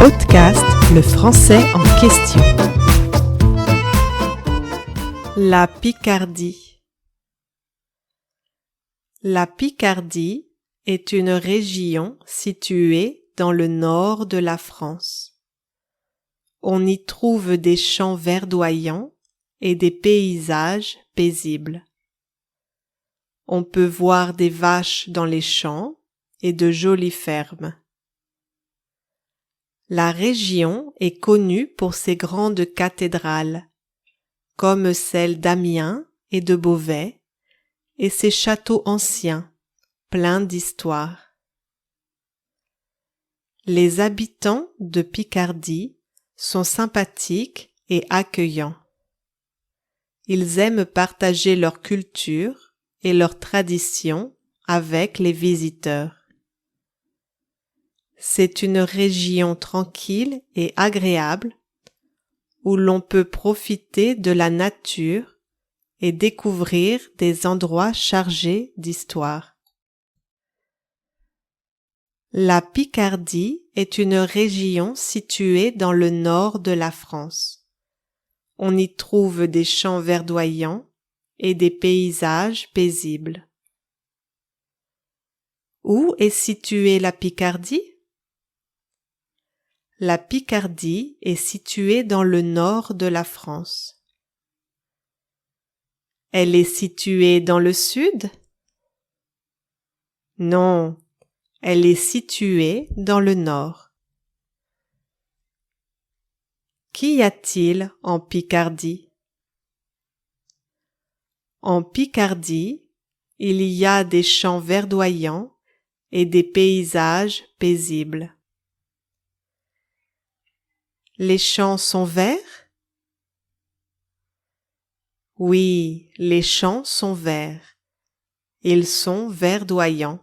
podcast Le français en question. La Picardie. La Picardie est une région située dans le nord de la France. On y trouve des champs verdoyants et des paysages paisibles. On peut voir des vaches dans les champs et de jolies fermes. La région est connue pour ses grandes cathédrales, comme celle d'Amiens et de Beauvais, et ses châteaux anciens, pleins d'histoire. Les habitants de Picardie sont sympathiques et accueillants. Ils aiment partager leur culture et leurs traditions avec les visiteurs. C'est une région tranquille et agréable où l'on peut profiter de la nature et découvrir des endroits chargés d'histoire. La Picardie est une région située dans le nord de la France. On y trouve des champs verdoyants et des paysages paisibles. Où est située la Picardie ? La Picardie est située dans le nord de la France. Elle est située dans le sud ? Non, elle est située dans le nord. Qu'y a-t-il en Picardie ? En Picardie, il y a des champs verdoyants et des paysages paisibles. Les champs sont verts ? Oui, les champs sont verts. Ils sont verdoyants.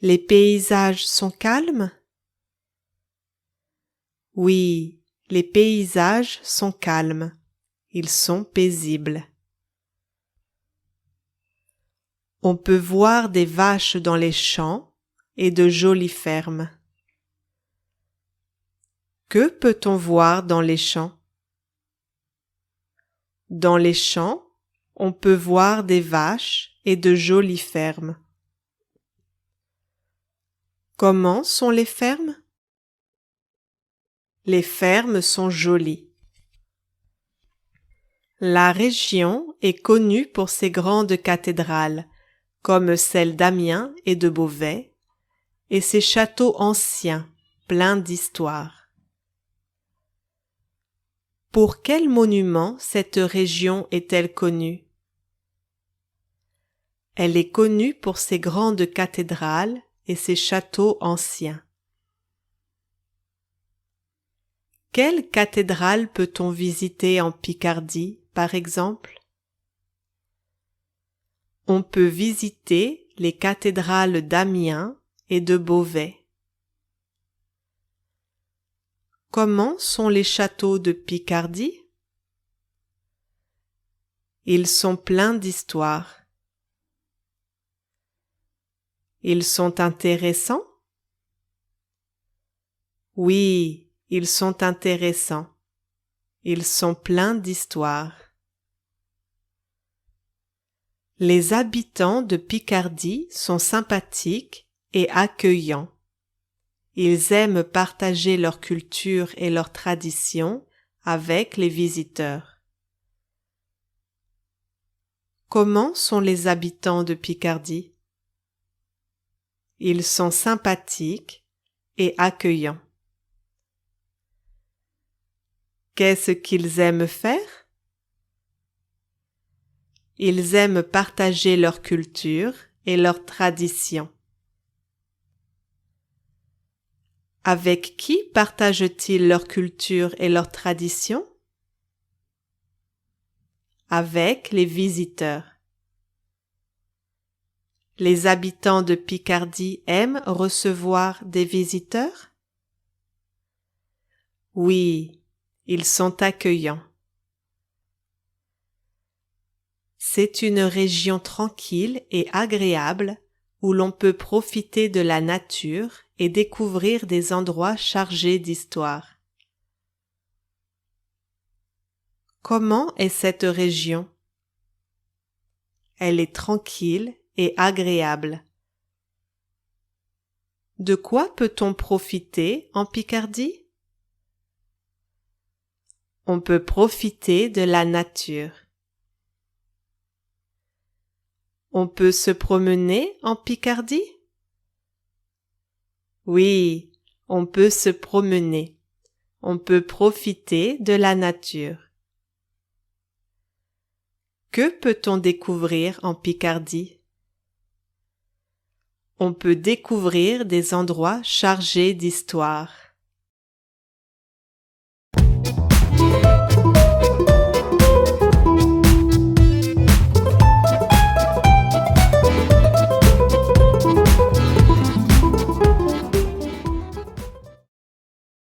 Les paysages sont calmes ? Oui, les paysages sont calmes. Ils sont paisibles. On peut voir des vaches dans les champs et de jolies fermes. Que peut-on voir dans les champs ? Dans les champs, on peut voir des vaches et de jolies fermes. Comment sont les fermes ? Les fermes sont jolies. La région est connue pour ses grandes cathédrales, comme celle d'Amiens et de Beauvais, et ses châteaux anciens, pleins d'histoire. Pour quel monument cette région est-elle connue ? Elle est connue pour ses grandes cathédrales et ses châteaux anciens. Quelle cathédrale peut-on visiter en Picardie, par exemple ? On peut visiter les cathédrales d'Amiens et de Beauvais. Comment sont les châteaux de Picardie ? Ils sont pleins d'histoire. Ils sont intéressants ? Oui, ils sont intéressants. Ils sont pleins d'histoire. Les habitants de Picardie sont sympathiques et accueillants. Ils aiment partager leur culture et leurs traditions avec les visiteurs. Comment sont les habitants de Picardie ? Ils sont sympathiques et accueillants. Qu'est-ce qu'ils aiment faire ? Ils aiment partager leur culture et leurs traditions. Avec qui partagent-ils leur culture et leurs traditions ? Avec les visiteurs. Les habitants de Picardie aiment recevoir des visiteurs ? Oui, ils sont accueillants. C'est une région tranquille et agréable où l'on peut profiter de la nature et découvrir des endroits chargés d'histoire. Comment est cette région? Elle est tranquille et agréable. De quoi peut-on profiter en Picardie? On peut profiter de la nature. On peut se promener en Picardie? Oui, on peut se promener. On peut profiter de la nature. Que peut-on découvrir en Picardie? On peut découvrir des endroits chargés d'histoire.